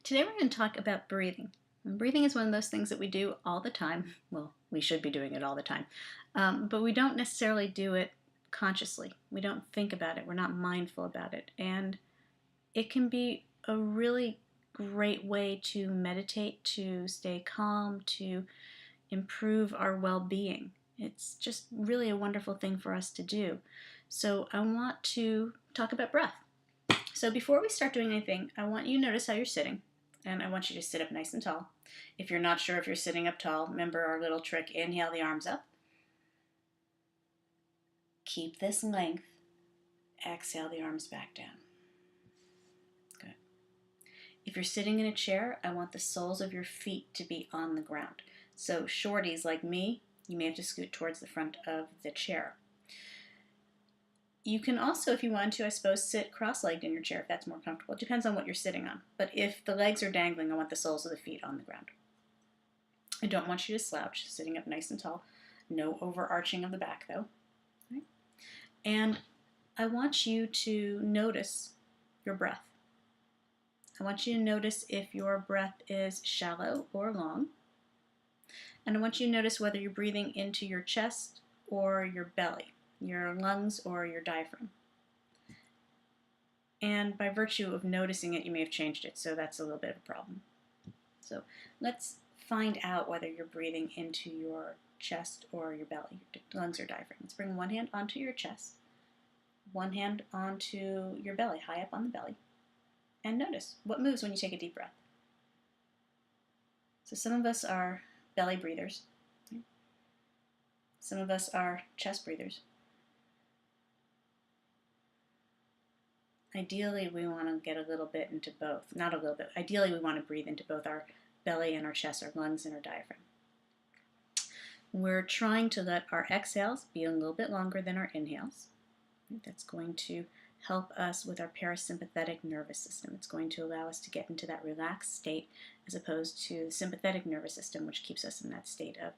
Today we're going to talk about breathing. And breathing is one of those things that we do all the time. Well, we should be doing it all the time, but we don't necessarily do it consciously. We don't think about it. We're not mindful about it. And it can be a really great way to meditate, to stay calm, to improve our well-being. It's just really a wonderful thing for us to do. So I want to talk about breath. So before we start doing anything, I want you to notice how you're sitting. And I want you to sit up nice and tall. If you're not sure if you're sitting up tall, remember our little trick. Inhale the arms up. Keep this length. Exhale the arms back down. Good. If you're sitting in a chair, I want the soles of your feet to be on the ground. So shorties like me, you may have to scoot towards the front of the chair. You can also, if you want to, I suppose, sit cross-legged in your chair if that's more comfortable. It depends on what you're sitting on. But if the legs are dangling, I want the soles of the feet on the ground. I don't want you to slouch, sitting up nice and tall. No overarching of the back, though. Right? And I want you to notice your breath. I want you to notice if your breath is shallow or long. And I want you to notice whether you're breathing into your chest or your belly, your lungs or your diaphragm. And by virtue of noticing it, you may have changed it, so that's a little bit of a problem. So let's find out whether you're breathing into your chest or your belly, your lungs or diaphragm. Let's bring one hand onto your chest, one hand onto your belly, high up on the belly, and notice what moves when you take a deep breath. So some of us are belly breathers. Some of us are chest breathers. Ideally, we want to get a little bit into both. Not a little bit. Ideally, we want to breathe into both our belly and our chest, our lungs and our diaphragm. We're trying to let our exhales be a little bit longer than our inhales. That's going to help us with our parasympathetic nervous system. It's going to allow us to get into that relaxed state as opposed to the sympathetic nervous system, which keeps us in that state of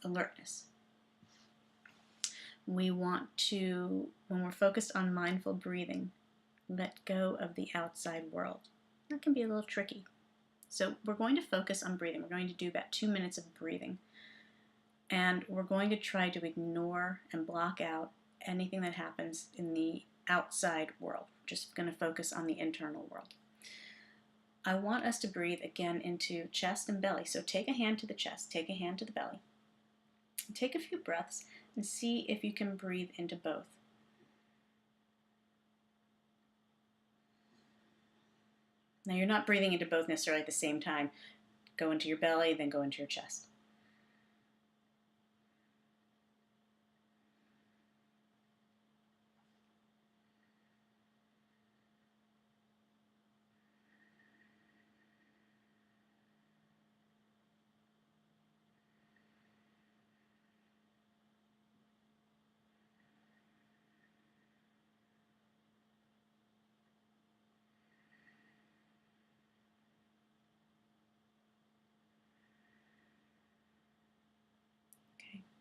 alertness. We want to, when we're focused on mindful breathing, let go of the outside world. That can be a little tricky. So we're going to focus on breathing. We're going to do about 2 minutes of breathing. And we're going to try to ignore and block out anything that happens in the outside world. We're just going to focus on the internal world. I want us to breathe again into chest and belly. So take a hand to the chest, take a hand to the belly. Take a few breaths and see if you can breathe into both. Now you're not breathing into both necessarily at the same time. Go into your belly, then go into your chest.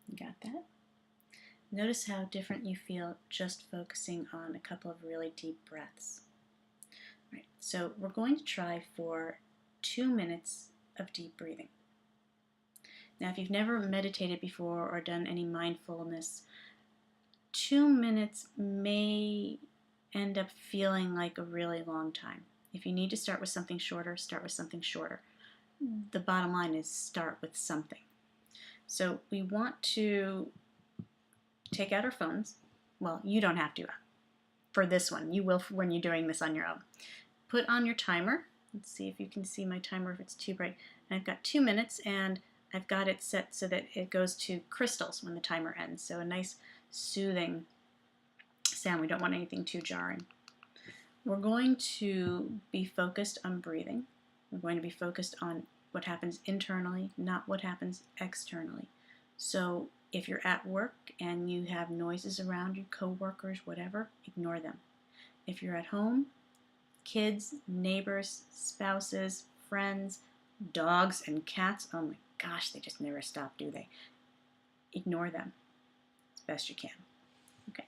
You got that? Notice how different you feel just focusing on a couple of really deep breaths. Right, so we're going to try for 2 minutes of deep breathing. Now, if you've never meditated before or done any mindfulness, 2 minutes may end up feeling like a really long time. If you need to start with something shorter, start with something shorter. The bottom line is start with something. So we want to take out our phones. Well, you don't have to for this one. You will when you're doing this on your own. Put on your timer. Let's see if you can see my timer if it's too bright. And I've got 2 minutes and I've got it set so that it goes to crystals when the timer ends. So a nice soothing sound. We don't want anything too jarring. We're going to be focused on breathing. We're going to be focused on what happens internally, not what happens externally. So if you're at work and you have noises around you, coworkers, whatever, ignore them. If you're at home, kids, neighbors, spouses, friends, dogs, and cats, oh my gosh, they just never stop, do they? Ignore them as best you can. Okay.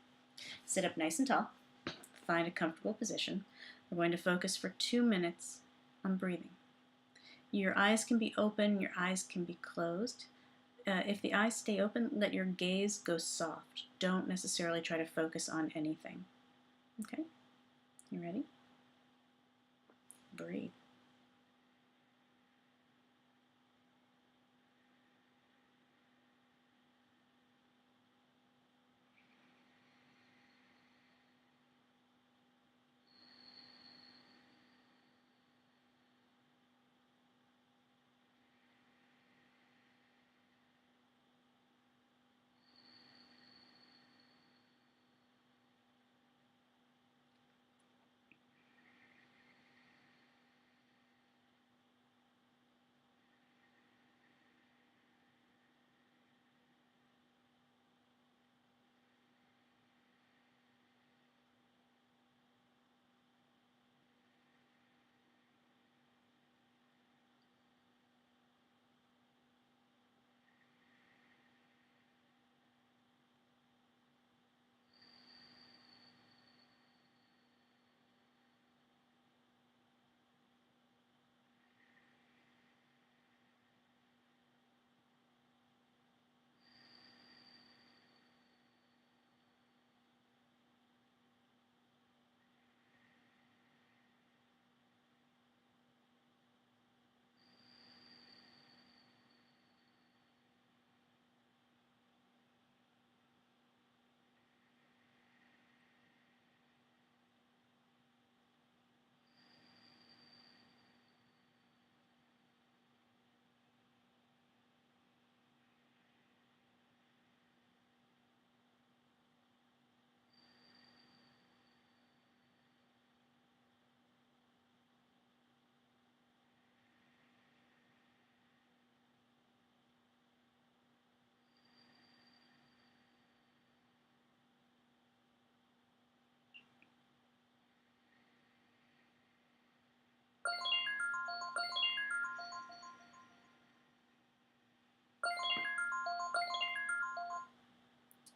Sit up nice and tall. Find a comfortable position. We're going to focus for 2 minutes on breathing. Your eyes can be open, your eyes can be closed. If the eyes stay open, let your gaze go soft. Don't necessarily try to focus on anything. Okay? You ready? Breathe.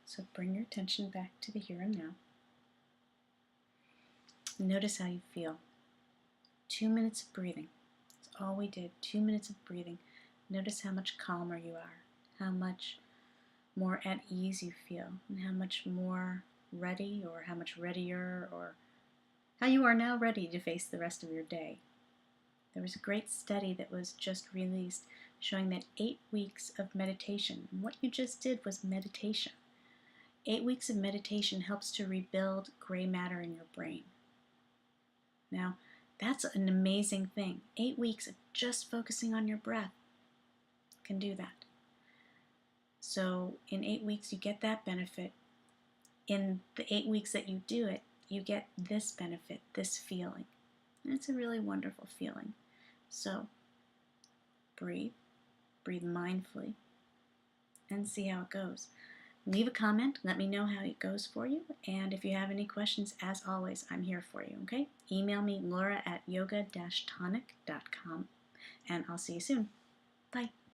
So bring your attention back to the here and now. Notice how you feel. 2 minutes of breathing. That's all we did. 2 minutes of breathing. Notice how much calmer you are, how much more at ease you feel, and how much more ready, or how much readier, or how you are now ready to face the rest of your day. There was a great study that was just released showing that 8 weeks of meditation, and what you just did was meditation. 8 weeks of meditation helps to rebuild gray matter in your brain. Now, that's an amazing thing. 8 weeks of just focusing on your breath can do that. So in 8 weeks, you get that benefit. In the 8 weeks that you do it, you get this benefit, this feeling. And it's a really wonderful feeling. So breathe mindfully, and see how it goes. Leave a comment, let me know how it goes for you, and if you have any questions, as always, I'm here for you, okay? Email me, Laura at yoga-tonic.com, and I'll see you soon. Bye.